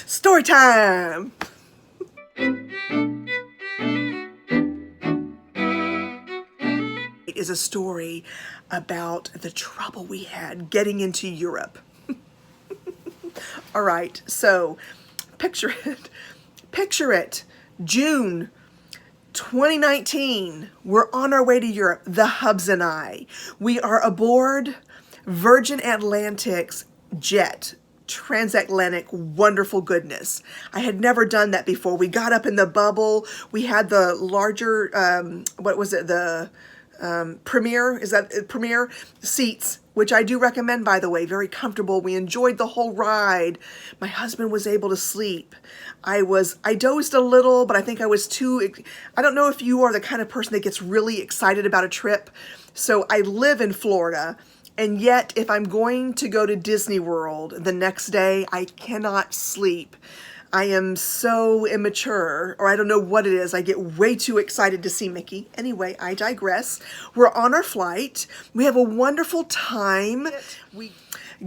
Story time! It is a story about the trouble we had getting into Europe. All right, so picture it. Picture it. June 2019. We're on our way to Europe, the hubs and I. We are aboard Virgin Atlantic's jet, transatlantic wonderful goodness. I had never done that before. We got up in the bubble. We had the larger, what was it, the premier, is that premier seats, which I do recommend, by the way, very comfortable. We enjoyed the whole ride. My husband was able to sleep. I dozed a little, but I think I was I don't know if you are the kind of person that gets really excited about a trip. So I live in Florida, and yet if I'm going to go to Disney World the next day, I cannot sleep. I am so immature, or I don't know what it is. I get way too excited to see Mickey. Anyway, I digress. We're on our flight. We have a wonderful time. We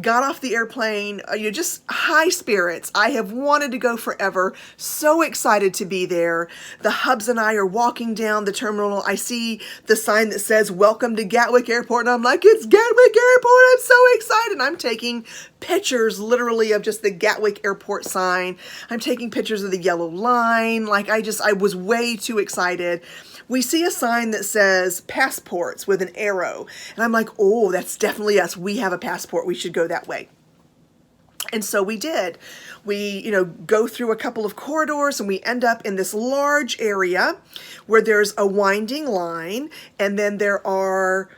got off the airplane, just high spirits. I have wanted to go forever. So excited to be there. The hubs and I are walking down the terminal. I see the sign that says, "Welcome to Gatwick Airport." And I'm like, it's Gatwick Airport. I'm so excited. I'm taking pictures literally of just the Gatwick Airport sign. I'm taking pictures of the yellow line. Like I was way too excited. We see a sign that says passports with an arrow. And I'm like, oh, that's definitely us. We have a passport. We should go that way. And so we did. We, go through a couple of corridors and we end up in this large area where there's a winding line, and then there are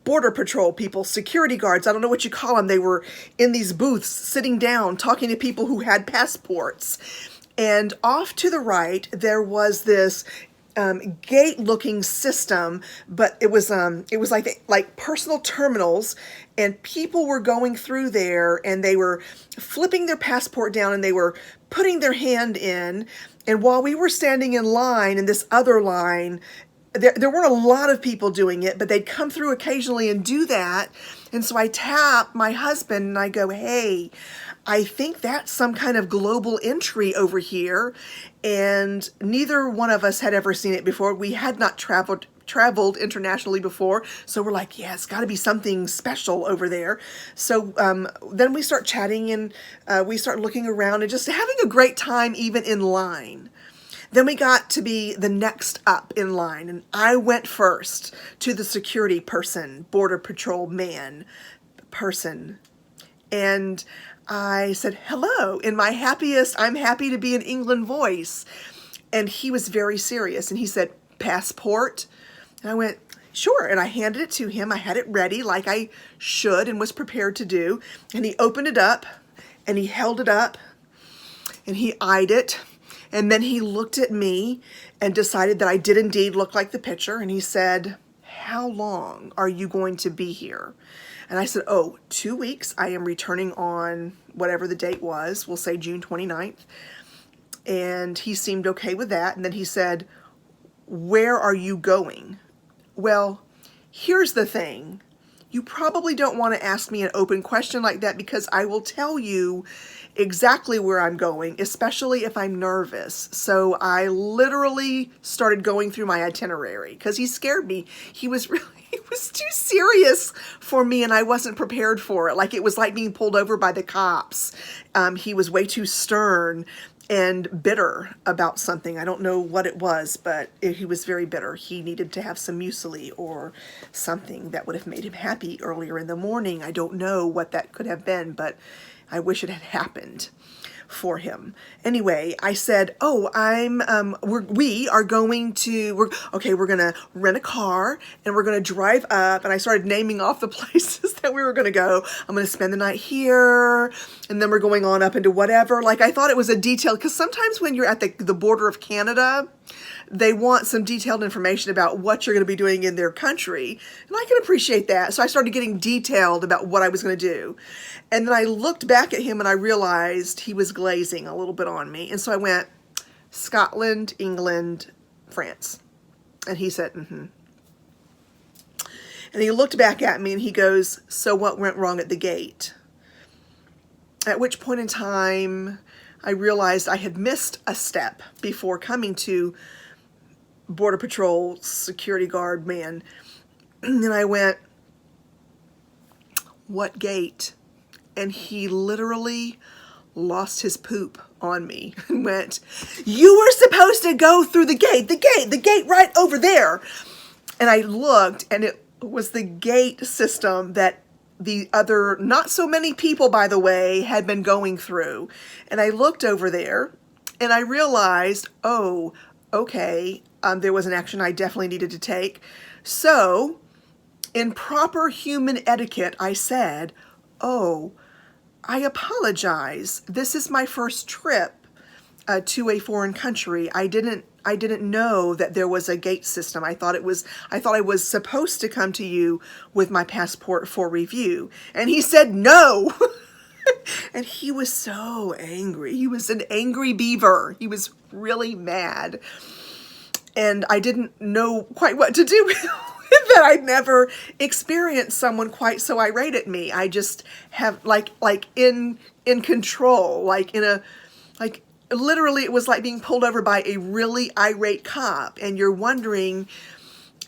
Border Patrol people, security guards, I don't know what you call them. They were in these booths sitting down talking to people who had passports. And off to the right, there was this gate-looking system, but it was like personal terminals, and people were going through there, and they were flipping their passport down, and they were putting their hand in. And while we were standing in line in this other line, there weren't a lot of people doing it, but they'd come through occasionally and do that. And so I tap my husband and I go, "Hey, I think that's some kind of global entry over here." And neither one of us had ever seen it before. We had not traveled internationally before. So we're like, yeah, it's got to be something special over there. So then we start chatting, and we start looking around and just having a great time even in line. Then we got to be the next up in line, and I went first to the security person, Border Patrol person. And I said, "Hello," in my happiest, I'm happy to be in England voice. And he was very serious, and he said, "Passport?" And I went, "Sure." And I handed it to him. I had it ready like I should and was prepared to do. And he opened it up, and he held it up, and he eyed it. And then he looked at me and decided that I did indeed look like the picture. And he said, "How long are you going to be here?" And I said, "Oh, 2 weeks. I am returning on whatever the date was. We'll say June 29th. And he seemed okay with that. And then he said, "Where are you going?" Well, here's the thing. You probably don't want to ask me an open question like that, because I will tell you exactly where I'm going, especially if I'm nervous. So I literally started going through my itinerary because he scared me. He was too serious for me, and I wasn't prepared for it. Like, it was like being pulled over by the cops. He was way too stern and bitter about something. I don't know what it was, but he was very bitter. He needed to have some muesli or something that would have made him happy earlier in the morning. I don't know what that could have been, but I wish it had happened for him. Anyway, I said, "Oh, we are going to, we're going to rent a car and we're going to drive up." And I started naming off the places that we were going to go. "I'm going to spend the night here, and then we're going on up into whatever." Like, I thought it was a detailed, because sometimes when you're at the border of Canada, they want some detailed information about what you're going to be doing in their country. And I can appreciate that. So I started getting detailed about what I was going to do. And then I looked back at him and I realized he was glazing a little bit on me. And so I went, "Scotland, England, France." And he said, "Mm-hmm." And he looked back at me and he goes, "So what went wrong at the gate?" at which point in time I realized I had missed a step before coming to Border Patrol security guard man. And I went, what gate? And he literally lost his poop on me and went, you were supposed to go through the gate right over there. And I looked, and it was the gate system that the other, not so many people, by the way, had been going through. And I looked over there, and I realized, oh, okay, there was an action I definitely needed to take. So, in proper human etiquette, I said, oh, I apologize. This is my first trip to a foreign country. I didn't know that there was a gate system. I thought I was supposed to come to you with my passport for review. And he said no. And he was so angry. He was an angry beaver. He was really mad. And I didn't know quite what to do with that. I'd never experienced someone quite so irate at me. I just have like in control, literally it was like being pulled over by a really irate cop, and you're wondering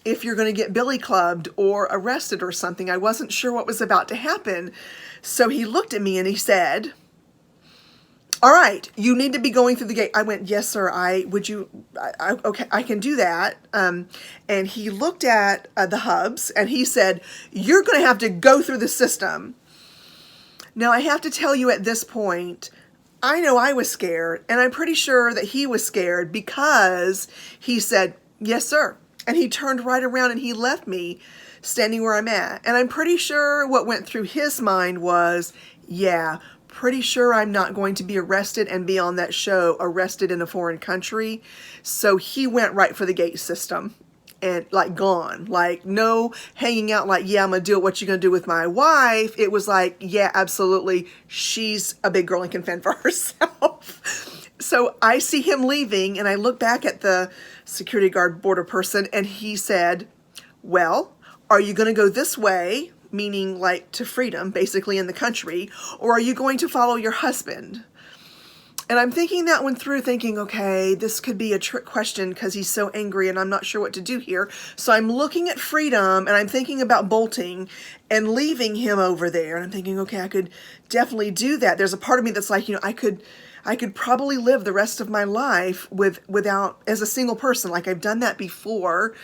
if you're going to get billy clubbed or arrested or something. I wasn't sure what was about to happen. So he looked at me and he said, all right, you need to be going through the gate. I went, yes, sir. Okay, I can do that. And he looked at the hubs and he said, you're going to have to go through the system. Now, I have to tell you at this point, I know I was scared, and I'm pretty sure that he was scared, because he said, yes, sir. And he turned right around and he left me standing where I'm at. And I'm pretty sure what went through his mind was, yeah, pretty sure I'm not going to be arrested and be on that show, arrested in a foreign country. So he went right for the gate system and gone, no hanging out yeah, I'm going to do what you're going to do with my wife. It was yeah, absolutely. She's a big girl and can fend for herself. So I see him leaving, and I look back at the security guard border person, and he said, well, are you going to go this way? Meaning to freedom, basically, in the country, or are you going to follow your husband? And I'm thinking that one through, thinking, okay, this could be a trick question because he's so angry and I'm not sure what to do here. So I'm looking at freedom, and I'm thinking about bolting and leaving him over there. And I'm thinking, okay, I could definitely do that. There's a part of me that's I could probably live the rest of my life without, as a single person. I've done that before.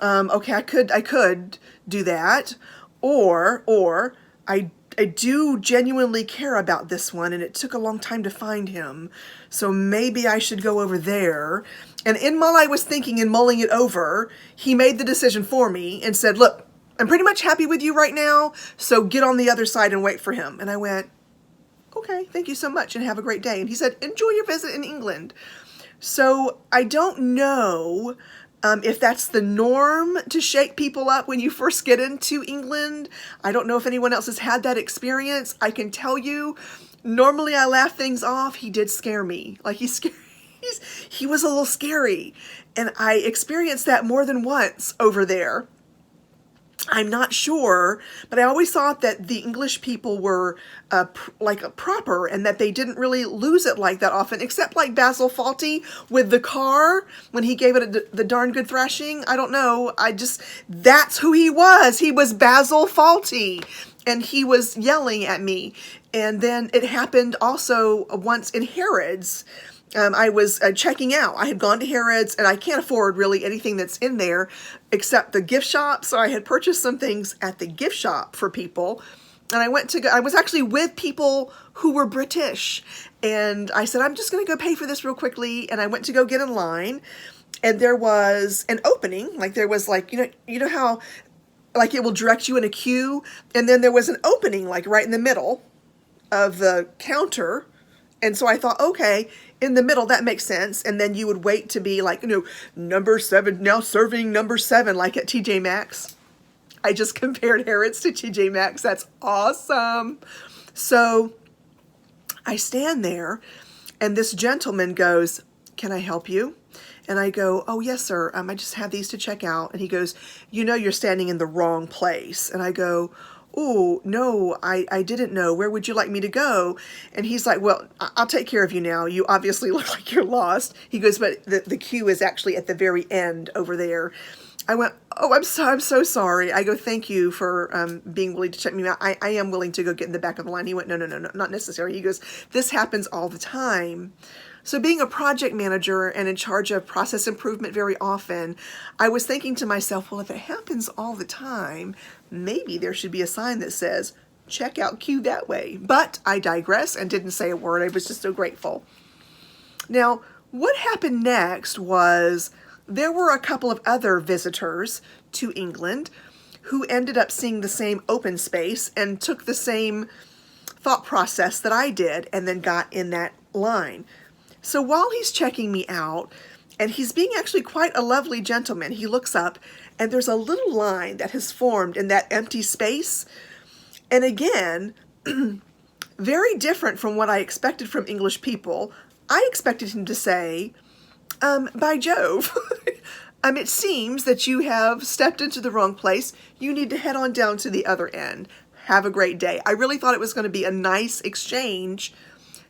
Okay, I could do that. Or I do genuinely care about this one, and it took a long time to find him, so maybe I should go over there. And while I was thinking and mulling it over, he made the decision for me and said, look, I'm pretty much happy with you right now, so get on the other side and wait for him. And I went, okay, thank you so much, and have a great day. And he said, enjoy your visit in England. So I don't know if that's the norm to shake people up when you first get into England. I don't know if anyone else has had that experience. I can tell you, normally I laugh things off. He did scare me. He was a little scary. And I experienced that more than once over there. I'm not sure, but I always thought that the English people were proper, and that they didn't really lose it that often, except Basil Fawlty with the car when he gave it the darn good thrashing. I don't know. That's who he was. He was Basil Fawlty, and he was yelling at me. And then it happened also once in Harrods. I was checking out. I had gone to Harrods, and I can't afford really anything that's in there except the gift shop. So I had purchased some things at the gift shop for people. And I was actually with people who were British. And I said, I'm just going to go pay for this real quickly. And I went to go get in line. And there was an opening. There was you know how it will direct you in a queue. And then there was an opening right in the middle of the counter. And so I thought, okay, in the middle, that makes sense. And then you would wait to be number 7, now serving number 7, at TJ Maxx. I just compared Harrods to TJ Maxx. That's awesome. So I stand there, and this gentleman goes, can I help you? And I go, oh, yes, sir. I just have these to check out. And he goes, you're standing in the wrong place. And I go, "Oh, no, I didn't know. Where would you like me to go?" And he's like, "Well, I'll take care of you now. You obviously look like you're lost." He goes, "But the queue is actually at the very end over there." I went, "Oh, I'm so sorry." I go, "Thank you for being willing to check me out. I am willing to go get in the back of the line." He went, "No, no, no, no, not necessary." He goes, "This happens all the time." So being a project manager and in charge of process improvement very often, I was thinking to myself, well, if it happens all the time, maybe there should be a sign that says, "Check out queue that way." But I digress and didn't say a word. I was just so grateful. Now, what happened next was there were a couple of other visitors to England who ended up seeing the same open space and took the same thought process that I did and then got in that line. So while he's checking me out, and he's being actually quite a lovely gentleman, he looks up and there's a little line that has formed in that empty space. And again, very different from what I expected from English people. I expected him to say, "By Jove, it seems that you have stepped into the wrong place. You need to head on down to the other end. Have a great day." I really thought it was going to be a nice exchange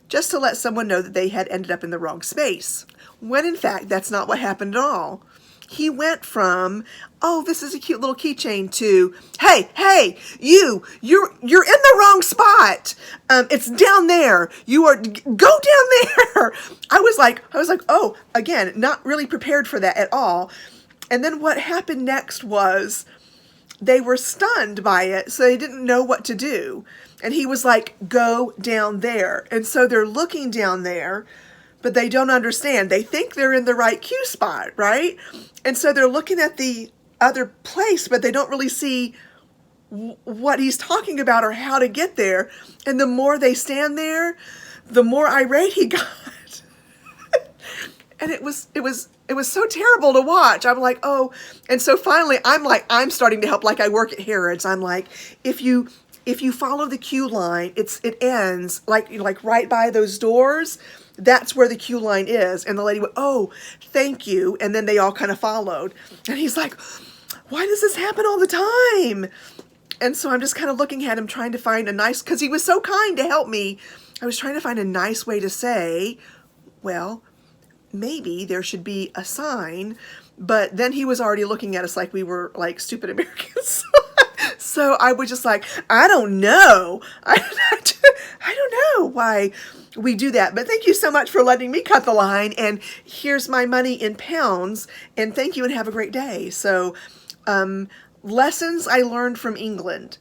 just to let someone know that they had ended up in the wrong space. When in fact, that's not what happened at all. He went from, "Oh, this is a cute little keychain," to, hey, you're in the wrong spot. It's down there. Go down there." I was like, oh, again, not really prepared for that at all. And then what happened next was they were stunned by it, so they didn't know what to do. And he was like, "Go down there." And so they're looking down there, but they don't understand. They think they're in the right queue spot, right? And so they're looking at the other place, but they don't really see what he's talking about or how to get there. And the more they stand there, the more irate he got. And it was so terrible to watch. I'm like, oh. And so finally I'm starting to help, like I work at Harrods. I'm like, if you follow the queue line, it ends like right by those doors. That's where the queue line is. And the lady went, "Oh, thank you." And then they all kind of followed. And he's like, "Why does this happen all the time?" And so I'm just kind of looking at him, trying to find a nice, because he was so kind to help me. I was trying to find a nice way to say, well, maybe there should be a sign. But then he was already looking at us like we were like stupid Americans. So I was just like, I don't know. I don't know why we do that. But thank you so much for letting me cut the line. And here's my money in pounds. And thank you and have a great day. So lessons I learned from England.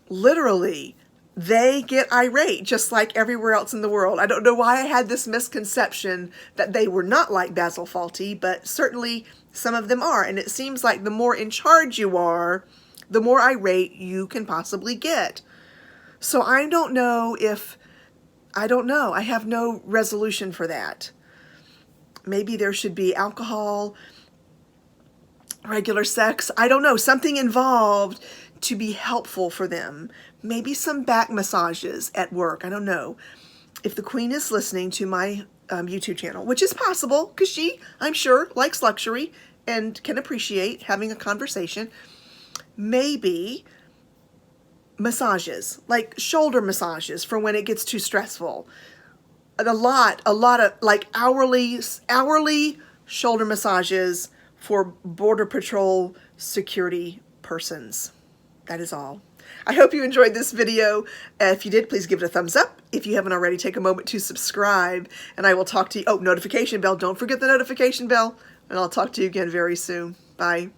Literally, they get irate just like everywhere else in the world. I don't know why I had this misconception that they were not like Basil Fawlty, but certainly some of them are. And it seems like the more in charge you are, the more irate you can possibly get. So I don't know. I have no resolution for that. Maybe there should be alcohol, regular sex. I don't know. Something involved to be helpful for them. Maybe some back massages at work. I don't know. If the Queen is listening to my YouTube channel, which is possible because she, I'm sure, likes luxury and can appreciate having a conversation, maybe massages, like shoulder massages for when it gets too stressful. A lot of like hourly shoulder massages for Border Patrol security persons. That is all. I hope you enjoyed this video. If you did, please give it a thumbs up. If you haven't already, take a moment to subscribe, and I will talk to you. Oh, notification bell. Don't forget the notification bell, and I'll talk to you again very soon. Bye.